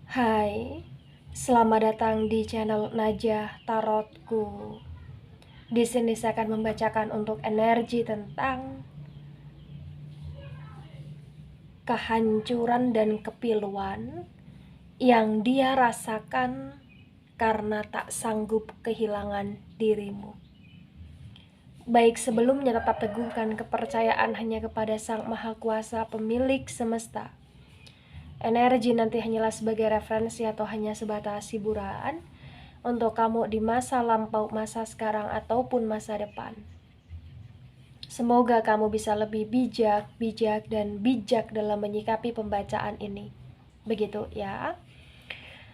Hai, selamat datang di channel Najah Tarotku. Di sini saya akan membacakan untuk energi tentang kehancuran dan kepiluan yang dia rasakan karena tak sanggup kehilangan dirimu. Baik sebelumnya tetap teguhkan kepercayaan hanya kepada Sang Maha Kuasa pemilik semesta. Energi nanti hanyalah sebagai referensi atau hanya sebatas hiburan untuk kamu di masa lampau, masa sekarang, ataupun masa depan. Semoga kamu bisa lebih bijak dalam menyikapi pembacaan ini. Begitu ya.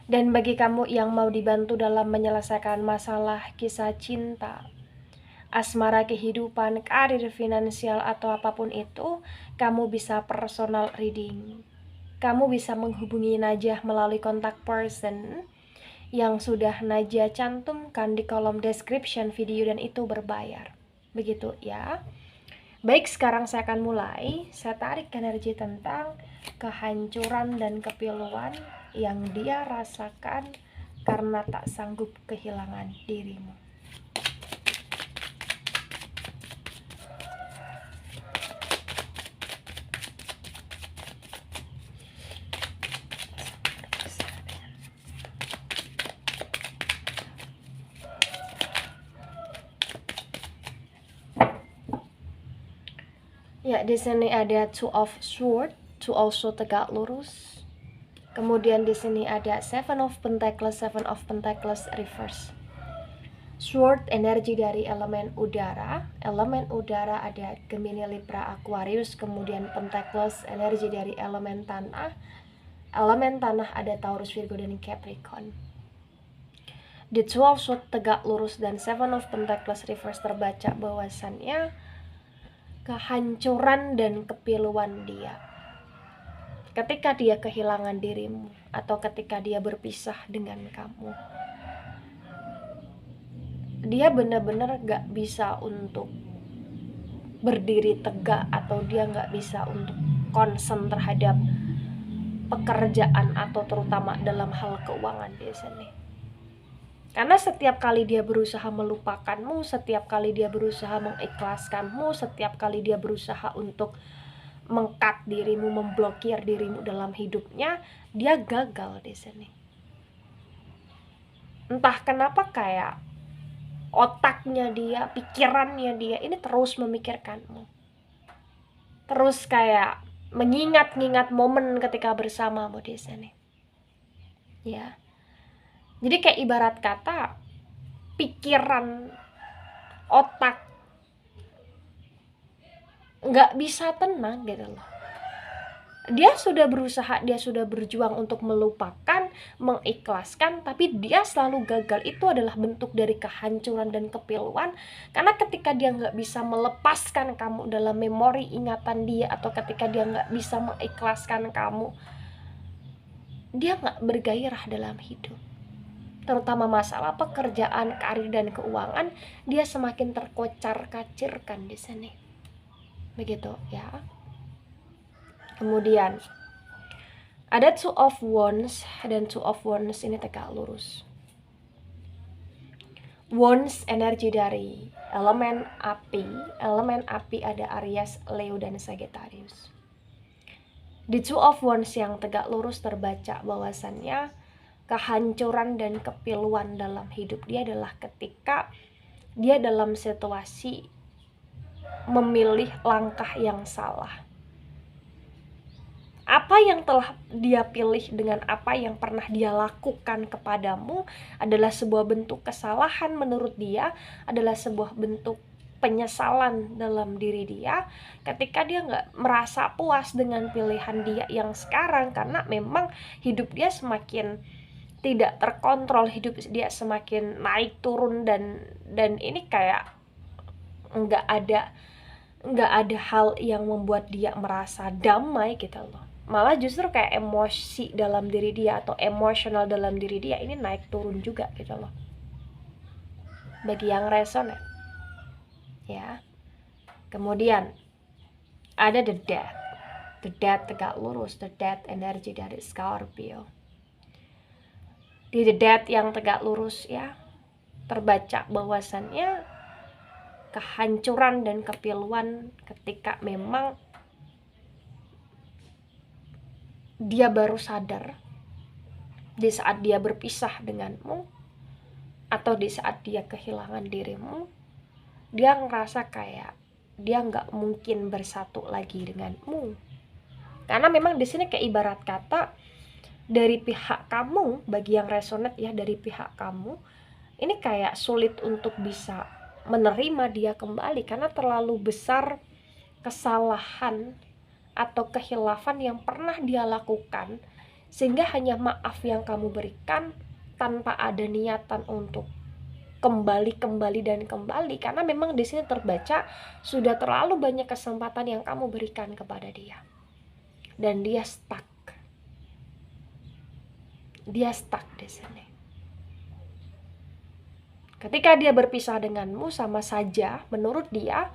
Dan bagi kamu yang mau dibantu dalam menyelesaikan masalah kisah cinta, asmara, kehidupan, karir, finansial, atau apapun itu, kamu bisa personal reading. Kamu bisa menghubungi Najah melalui kontak person yang sudah Najah cantumkan di kolom description video, dan itu berbayar. Begitu ya. Baik, sekarang saya akan mulai. Saya tarik energi tentang kehancuran dan kepiluan yang dia rasakan karena tak sanggup kehilangan dirimu. Ya, di sini ada Two of Swords, Two also tegak lurus. Kemudian di sini ada Seven of Pentacles reverse. Sword energi dari elemen udara. Elemen udara ada Gemini, Libra, Aquarius. Kemudian Pentacles energi dari elemen tanah. Elemen tanah ada Taurus, Virgo, dan Capricorn. Di 12 Swords tegak lurus dan Seven of Pentacles reverse terbaca bahwasannya kehancuran dan kepiluan dia ketika dia kehilangan dirimu atau ketika dia berpisah dengan kamu. Dia benar-benar gak bisa untuk berdiri tegak, atau dia gak bisa untuk concern terhadap pekerjaan atau terutama dalam hal keuangan di sini. Karena setiap kali dia berusaha melupakanmu, setiap kali dia berusaha mengikhlaskanmu, setiap kali dia berusaha untuk mengkat dirimu, memblokir dirimu dalam hidupnya, dia gagal di sini. Entah kenapa kayak otaknya dia, pikirannya dia ini terus memikirkanmu. Terus kayak mengingat-ingat momen ketika bersamamu di sini. Ya. Jadi kayak ibarat kata pikiran, otak nggak bisa tenang gitu loh. Dia sudah berusaha, dia sudah berjuang untuk melupakan, mengikhlaskan, tapi dia selalu gagal. Itu adalah bentuk dari kehancuran dan kepiluan. Karena ketika dia nggak bisa melepaskan kamu dalam memori ingatan dia, atau ketika dia nggak bisa mengikhlaskan kamu, dia nggak bergairah dalam hidup. Terutama masalah pekerjaan, karir, dan keuangan, dia semakin terkocar-kacirkan di sini. Begitu ya. Kemudian ada Two of Wands, dan Two of Wands ini tegak lurus. Wands energi dari elemen api. Elemen api ada Aries, Leo, dan Sagittarius. Di Two of Wands yang tegak lurus terbaca bahwasannya kehancuran dan kepiluan dalam hidup dia adalah ketika dia dalam situasi memilih langkah yang salah. Apa yang telah dia pilih dengan apa yang pernah dia lakukan kepadamu adalah sebuah bentuk kesalahan menurut dia, adalah sebuah bentuk penyesalan dalam diri dia ketika dia nggak merasa puas dengan pilihan dia yang sekarang. Karena memang hidup dia semakin tidak terkontrol, hidup dia semakin naik turun, dan ini kayak nggak ada hal yang membuat dia merasa damai gitu loh. Malah justru kayak emosi dalam diri dia atau emosional dalam diri dia ini naik turun juga gitu loh. Bagi yang resonate ya. Kemudian ada the death tegak lurus. The death energi dari Scorpio. Di The Death yang tegak lurus ya, terbaca bahwasannya kehancuran dan kepiluan ketika memang dia baru sadar di saat dia berpisah denganmu, atau di saat dia kehilangan dirimu, dia ngerasa kayak dia nggak mungkin bersatu lagi denganmu. Karena memang di sini kayak ibarat kata dari pihak kamu, bagi yang resonate ya, dari pihak kamu ini kayak sulit untuk bisa menerima dia kembali karena terlalu besar kesalahan atau kehilafan yang pernah dia lakukan, sehingga hanya maaf yang kamu berikan tanpa ada niatan untuk kembali karena memang di sini terbaca sudah terlalu banyak kesempatan yang kamu berikan kepada dia dan dia stuck di sini. Ketika dia berpisah denganmu, sama saja menurut dia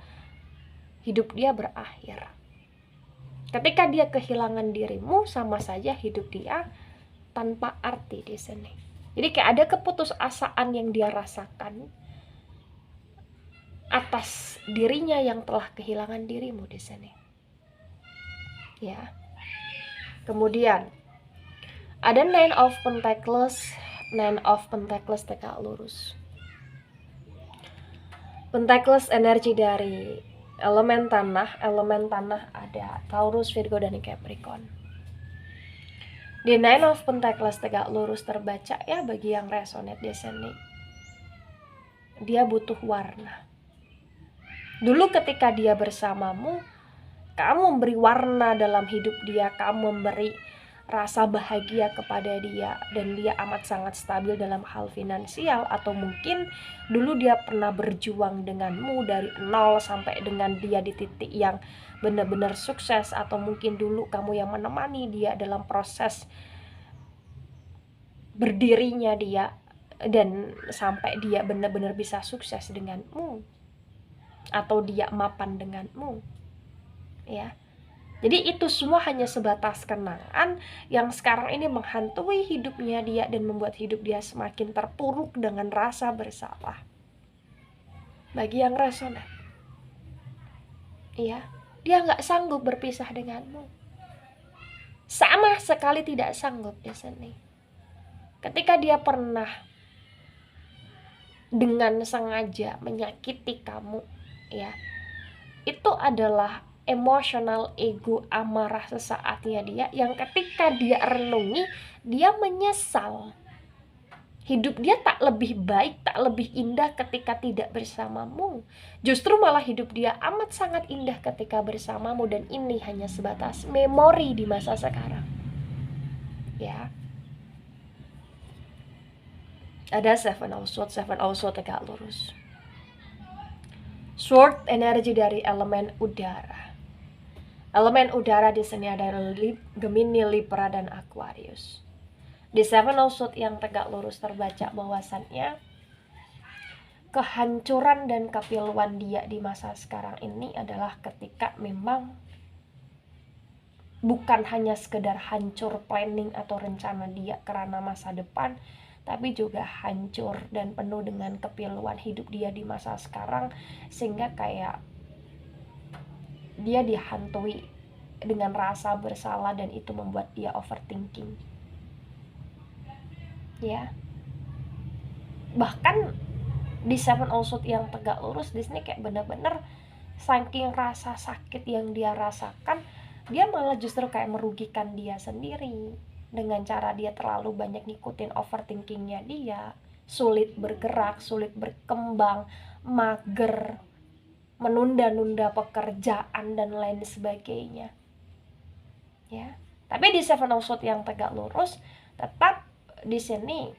hidup dia berakhir. Ketika dia kehilangan dirimu, sama saja hidup dia tanpa arti di sini. Jadi kayak ada keputusasaan yang dia rasakan atas dirinya yang telah kehilangan dirimu di sini. Ya. Kemudian ada Nine of Pentacles tegak lurus. Pentacles energi dari elemen tanah ada Taurus, Virgo, dan Capricorn. Di Nine of Pentacles tegak lurus terbaca ya, bagi yang resonate di sini. Dia butuh warna. Dulu ketika dia bersamamu, kamu memberi warna dalam hidup dia, kamu memberi rasa bahagia kepada dia, dan dia amat sangat stabil dalam hal finansial, atau mungkin dulu dia pernah berjuang denganmu dari nol sampai dengan dia di titik yang benar-benar sukses, atau mungkin dulu kamu yang menemani dia dalam proses berdirinya dia dan sampai dia benar-benar bisa sukses denganmu, atau dia mapan denganmu ya. Jadi itu semua hanya sebatas kenangan yang sekarang ini menghantui hidupnya dia dan membuat hidup dia semakin terpuruk dengan rasa bersalah. Bagi yang resonate, ya, dia nggak sanggup berpisah denganmu. Sama sekali tidak sanggup di sini. Ketika dia pernah dengan sengaja menyakiti kamu, ya, itu adalah emosional ego amarah sesaatnya dia, yang ketika dia renungi, dia menyesal. Hidup dia tak lebih baik, tak lebih indah ketika tidak bersamamu. Justru malah hidup dia amat sangat indah ketika bersamamu, dan ini hanya sebatas memori di masa sekarang. Ya. Ada Seven of Swords tegak lurus. Sword energi dari elemen udara. Elemen udara di sini ada Gemini, Libra, dan Aquarius. Di Seven of Swords yang tegak lurus terbaca bahwasannya kehancuran dan kepiluan dia di masa sekarang ini adalah ketika memang bukan hanya sekedar hancur planning atau rencana dia karena masa depan, tapi juga hancur dan penuh dengan kepiluan hidup dia di masa sekarang, sehingga kayak dia dihantui dengan rasa bersalah dan itu membuat dia overthinking. Ya. Bahkan di Seven of Swords yang tegak lurus di sini kayak benar-benar saking rasa sakit yang dia rasakan, dia malah justru kayak merugikan dia sendiri dengan cara dia terlalu banyak ngikutin overthinkingnya dia, sulit bergerak, sulit berkembang, mager, menunda-nunda pekerjaan dan lain sebagainya. Ya. Tapi di Seven of Swords yang tegak lurus tetap di sini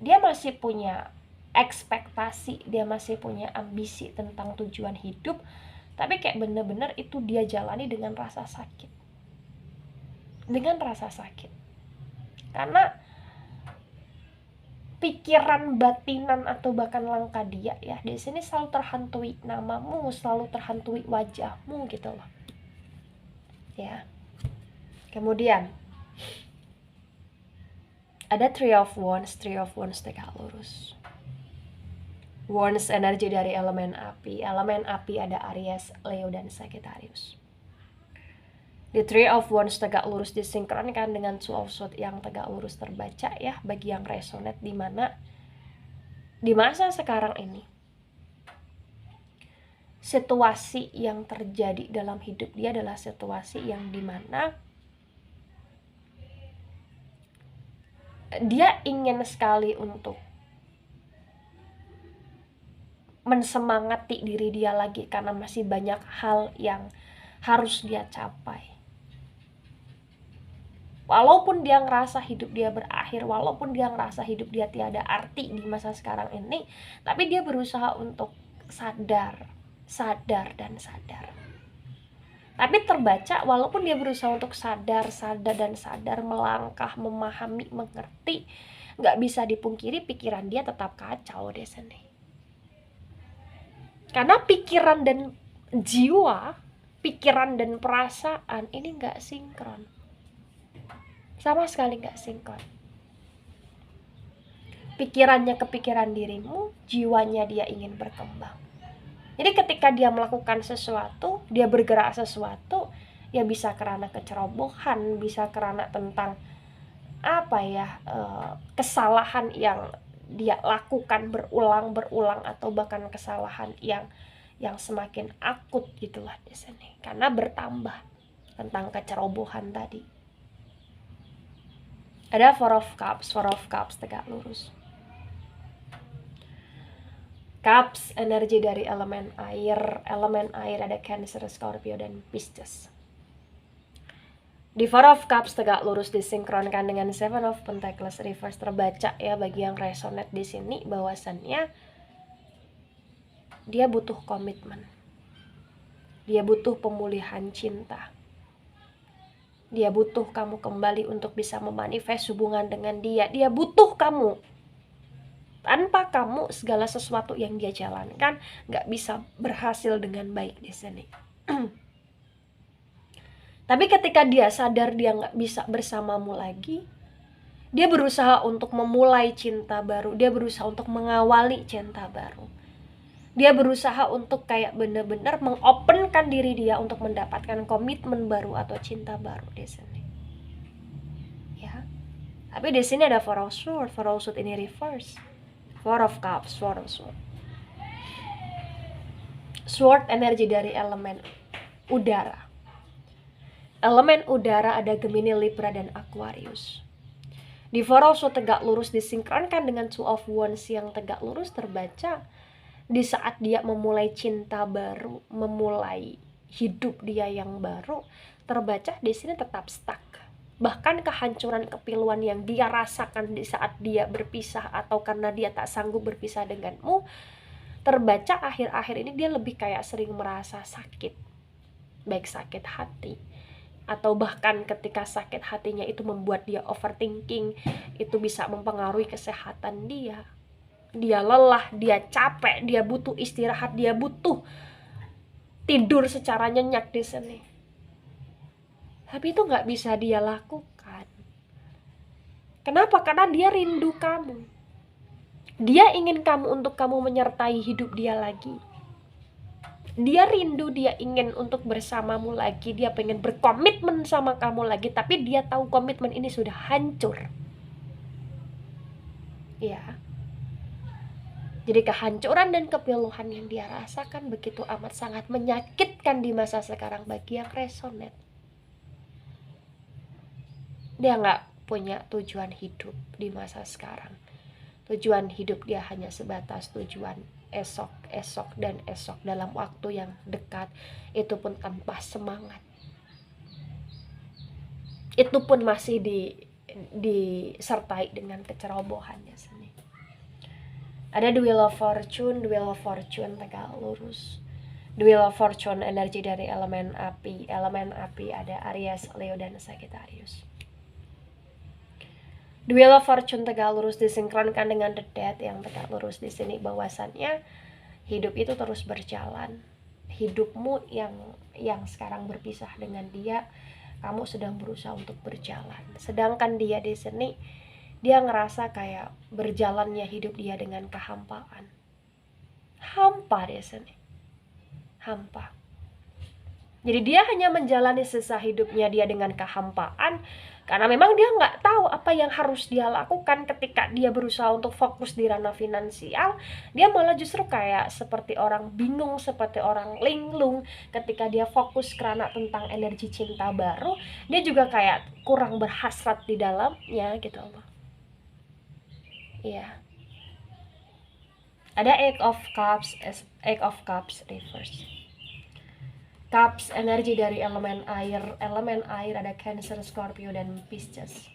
dia masih punya ekspektasi, dia masih punya ambisi tentang tujuan hidup, tapi kayak bener-bener itu dia jalani dengan rasa sakit. Karena pikiran batinan atau bahkan langkah dia ya di sini selalu terhantui namamu, selalu terhantui wajahmu gitu loh. Ya. Kemudian Ada Three of Wands tegak lurus. Wands energi dari elemen api. Elemen api ada Aries, Leo, dan Sagittarius. Di Three of Wands tegak lurus disinkronkan dengan Two of Swords yang tegak lurus terbaca ya, bagi yang resonate di mana di masa sekarang ini situasi yang terjadi dalam hidup dia adalah situasi yang dimana dia ingin sekali untuk mensemangati diri dia lagi karena masih banyak hal yang harus dia capai. Walaupun dia ngerasa hidup dia berakhir, walaupun dia ngerasa hidup dia tiada arti di masa sekarang ini, tapi dia berusaha untuk sadar. Tapi terbaca, walaupun dia berusaha untuk sadar, melangkah, memahami, mengerti, gak bisa dipungkiri pikiran dia tetap kacau di sini. Karena pikiran dan jiwa, pikiran dan perasaan ini gak sinkron. Sama sekali gak sinkron. Pikirannya kepikiran dirimu, jiwanya dia ingin berkembang. Jadi ketika dia melakukan sesuatu, dia bergerak sesuatu, ya bisa karena kecerobohan, bisa karena tentang kesalahan yang dia lakukan berulang atau bahkan kesalahan yang semakin akut gitulah di sini karena bertambah tentang kecerobohan tadi. Ada Four of Cups tegak lurus. Cups energi dari elemen air ada Cancer, Scorpio, dan Pisces. Di Four of Cups tegak lurus disinkronkan dengan Seven of Pentacles reverse terbaca ya bagi yang resonate di sini bahwasannya dia butuh komitmen. Dia butuh pemulihan cinta. Dia butuh kamu kembali untuk bisa memanifest hubungan dengan dia. Dia butuh kamu. Tanpa kamu segala sesuatu yang dia jalankan gak bisa berhasil dengan baik di sini. Tapi ketika dia sadar dia gak bisa bersamamu lagi, dia berusaha untuk memulai cinta baru. Dia berusaha untuk mengawali cinta baru. Dia berusaha untuk kayak benar-benar mengopenkan diri dia untuk mendapatkan komitmen baru atau cinta baru di sini. Ya. Tapi di sini ada Four of Swords. Four of Swords ini reverse. Four of Cups, Four of Swords. Sword energi dari elemen udara. Elemen udara ada Gemini, Libra, dan Aquarius. Di Four of Swords tegak lurus disinkronkan dengan Two of Wands yang tegak lurus terbaca di saat dia memulai cinta baru, memulai hidup dia yang baru, terbaca di sini tetap stuck. Bahkan kehancuran kepiluan yang dia rasakan di saat dia berpisah atau karena dia tak sanggup berpisah denganmu, terbaca akhir-akhir ini dia lebih kayak sering merasa sakit, baik sakit hati atau bahkan ketika sakit hatinya itu membuat dia overthinking, itu bisa mempengaruhi kesehatan dia. Dia lelah, dia capek, dia butuh istirahat, dia butuh tidur secara nyenyak di sini. Tapi itu gak bisa dia lakukan. Kenapa? Karena dia rindu kamu. Dia ingin kamu untuk kamu menyertai hidup dia lagi. Dia rindu, dia ingin untuk bersamamu lagi. Dia pengen berkomitmen sama kamu lagi. Tapi dia tahu komitmen ini sudah hancur. Ya. Jadi kehancuran dan kepiluhan yang dia rasakan begitu amat sangat menyakitkan di masa sekarang bagi yang resonate. Dia gak punya tujuan hidup di masa sekarang. Tujuan hidup dia hanya sebatas tujuan esok dalam waktu yang dekat. Itu pun tanpa semangat. Itu pun masih disertai dengan kecerobohannya sendiri. Ada The Wheel of Fortune tegak lurus. The Wheel of Fortune energi dari elemen api ada Aries, Leo, dan Sagittarius. The Wheel of Fortune tegak lurus disinkronkan dengan The Death yang tegak lurus di sini bahwasannya hidup itu terus berjalan. Hidupmu yang sekarang berpisah dengan dia, kamu sedang berusaha untuk berjalan. Sedangkan dia di sini Dia ngerasa kayak berjalannya hidup dia dengan kehampaan. Hampa dia sini. Hampa. Jadi dia hanya menjalani sisa hidupnya dia dengan kehampaan, karena memang dia nggak tahu apa yang harus dia lakukan. Ketika dia berusaha untuk fokus di ranah finansial, dia malah justru kayak seperti orang bingung, seperti orang linglung. Ketika dia fokus karena tentang energi cinta baru, dia juga kayak kurang berhasrat di dalamnya gitu loh. Iya. Ada Eight of Cups reverse. Cups, energi dari elemen air ada Cancer, Scorpio, dan Pisces.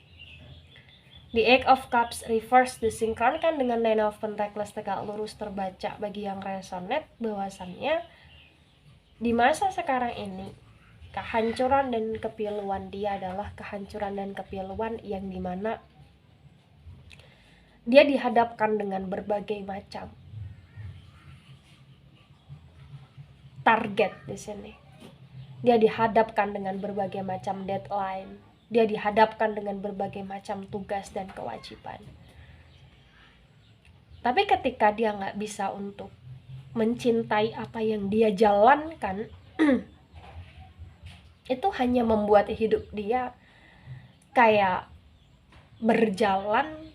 The Eight of Cups reverse disinkronkan dengan Nine of Pentacles tegak lurus terbaca bagi yang resonate bahwasannya di masa sekarang ini kehancuran dan kepiluan dia adalah kehancuran dan kepiluan yang dimana dia dihadapkan dengan berbagai macam target di sini. Dia dihadapkan dengan berbagai macam deadline. Dia dihadapkan dengan berbagai macam tugas dan kewajiban. Tapi ketika dia nggak bisa untuk mencintai apa yang dia jalankan, itu hanya membuat hidup dia kayak berjalan,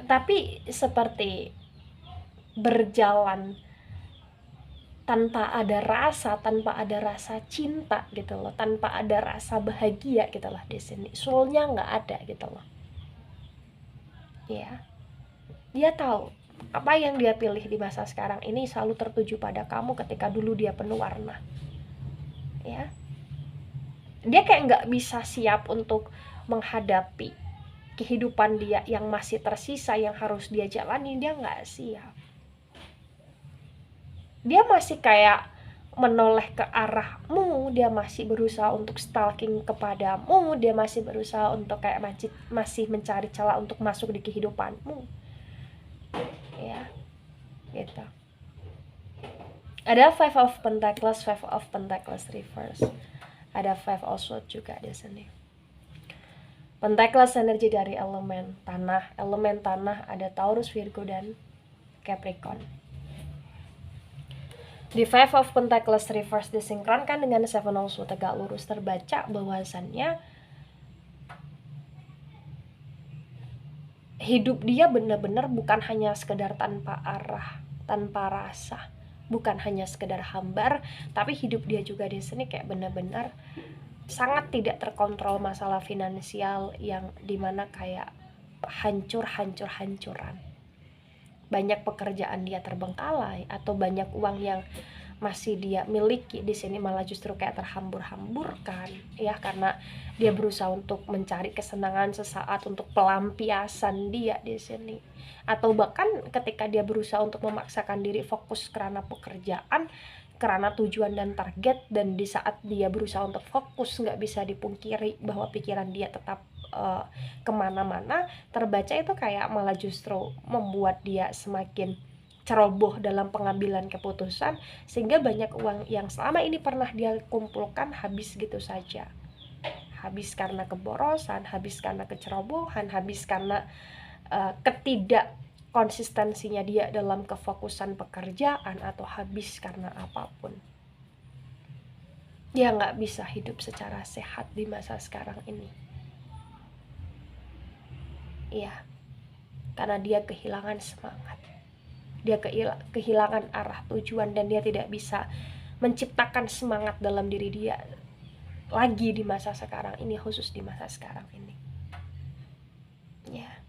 tapi seperti berjalan tanpa ada rasa cinta gitu loh, tanpa ada rasa bahagia gitu loh di sini. Soulnya nggak ada gitu loh. Ya, dia tahu apa yang dia pilih di masa sekarang ini selalu tertuju pada kamu ketika dulu dia penuh warna. Ya, dia kayak nggak bisa siap untuk menghadapi kehidupan dia yang masih tersisa, yang harus dia jalani. Dia nggak siap. Dia masih kayak menoleh ke arahmu, dia masih berusaha untuk stalking kepadamu, dia masih berusaha untuk kayak masih mencari celah untuk masuk di kehidupanmu. Ya, gitu. Ada Five of Pentacles reverse. Ada Five of Swords juga di sini. Pentacles energi dari elemen tanah ada Taurus, Virgo, dan Capricorn. Di Five of Pentacles reverse disinkronkan dengan Seven of Swords tegak lurus terbaca bahwasannya hidup dia benar-benar bukan hanya sekedar tanpa arah, tanpa rasa, bukan hanya sekedar hambar, tapi hidup dia juga di sini kayak benar-benar sangat tidak terkontrol masalah finansial yang dimana kayak hancur-hancuran. Banyak pekerjaan dia terbengkalai atau banyak uang yang masih dia miliki di sini malah justru kayak terhambur-hamburkan ya, karena dia berusaha untuk mencari kesenangan sesaat untuk pelampiasan dia di sini, atau bahkan ketika dia berusaha untuk memaksakan diri fokus karena pekerjaan, karena tujuan dan target, dan di saat dia berusaha untuk fokus nggak bisa dipungkiri bahwa pikiran dia tetap kemana-mana, terbaca itu kayak malah justru membuat dia semakin ceroboh dalam pengambilan keputusan, sehingga banyak uang yang selama ini pernah dia kumpulkan habis gitu saja. Habis karena keborosan, habis karena kecerobohan, habis karena ketidak konsistensinya dia dalam kefokusan pekerjaan, atau habis karena apapun. Dia nggak bisa hidup secara sehat di masa sekarang ini. Iya, karena dia kehilangan semangat, dia kehilangan arah tujuan, dan dia tidak bisa menciptakan semangat dalam diri dia lagi di masa sekarang ini, khusus di masa sekarang ini. Ya,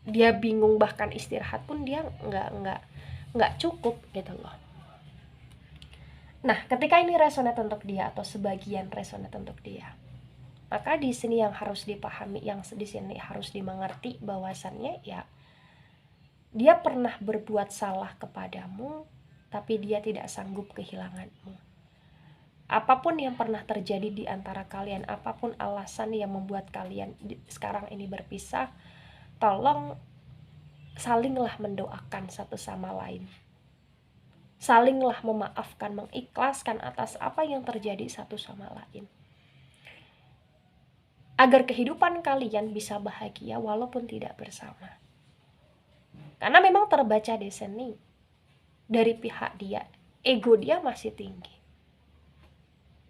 dia bingung, bahkan istirahat pun dia nggak cukup gitu loh. Nah, ketika ini resonate untuk dia atau sebagian resonate untuk dia, maka di sini yang harus dipahami, yang di sini harus dimengerti bahwasannya ya, dia pernah berbuat salah kepadamu, tapi dia tidak sanggup kehilanganmu. Apapun yang pernah terjadi di antara kalian, apapun alasan yang membuat kalian sekarang ini berpisah, tolong salinglah mendoakan satu sama lain. Salinglah memaafkan, mengikhlaskan atas apa yang terjadi satu sama lain. agar kehidupan kalian bisa bahagia walaupun tidak bersama. Karena memang terbaca di sini dari pihak dia, ego dia masih tinggi.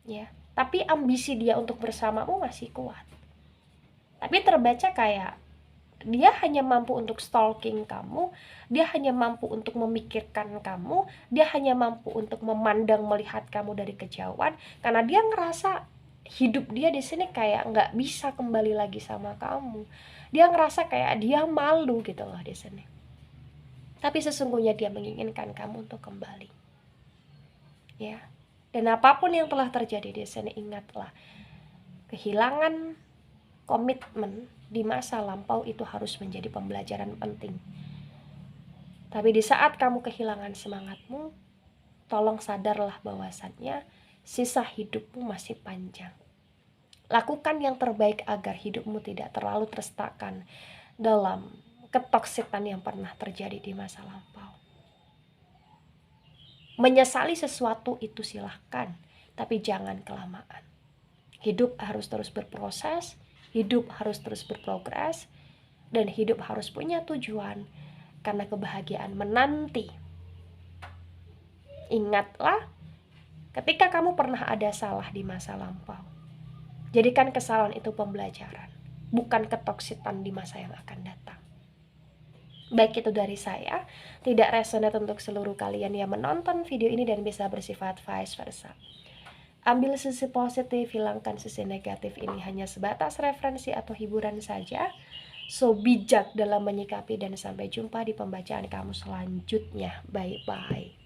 Ya, tapi ambisi dia untuk bersamamu masih kuat. Tapi terbaca kayak dia hanya mampu untuk stalking kamu, dia hanya mampu untuk memikirkan kamu, dia hanya mampu untuk memandang melihat kamu dari kejauhan, karena dia ngerasa hidup dia di sini kayak nggak bisa kembali lagi sama kamu. Dia ngerasa kayak dia malu gitu loh di sini. Tapi sesungguhnya dia menginginkan kamu untuk kembali. Ya. Dan apapun yang telah terjadi di sini, ingatlah, kehilangan komitmen di masa lampau itu harus menjadi pembelajaran penting. Tapi di saat kamu kehilangan semangatmu, tolong sadarlah bahwasannya sisa hidupmu masih panjang. Lakukan yang terbaik agar hidupmu tidak terlalu terstakan dalam ketoksikan yang pernah terjadi di masa lampau. Menyesali sesuatu itu silahkan, tapi jangan kelamaan. Hidup harus terus berproses, hidup harus terus berprogres, dan hidup harus punya tujuan, karena kebahagiaan menanti. Ingatlah, ketika kamu pernah ada salah di masa lampau, jadikan kesalahan itu pembelajaran, bukan ketoksikan di masa yang akan datang. Baik itu dari saya, tidak resonate untuk seluruh kalian yang menonton video ini dan bisa bersifat vice versa. Ambil sisi positif, hilangkan sisi negatif, ini hanya sebatas referensi atau hiburan saja. So bijak dalam menyikapi, dan sampai jumpa di pembacaan kamu selanjutnya. Bye-bye.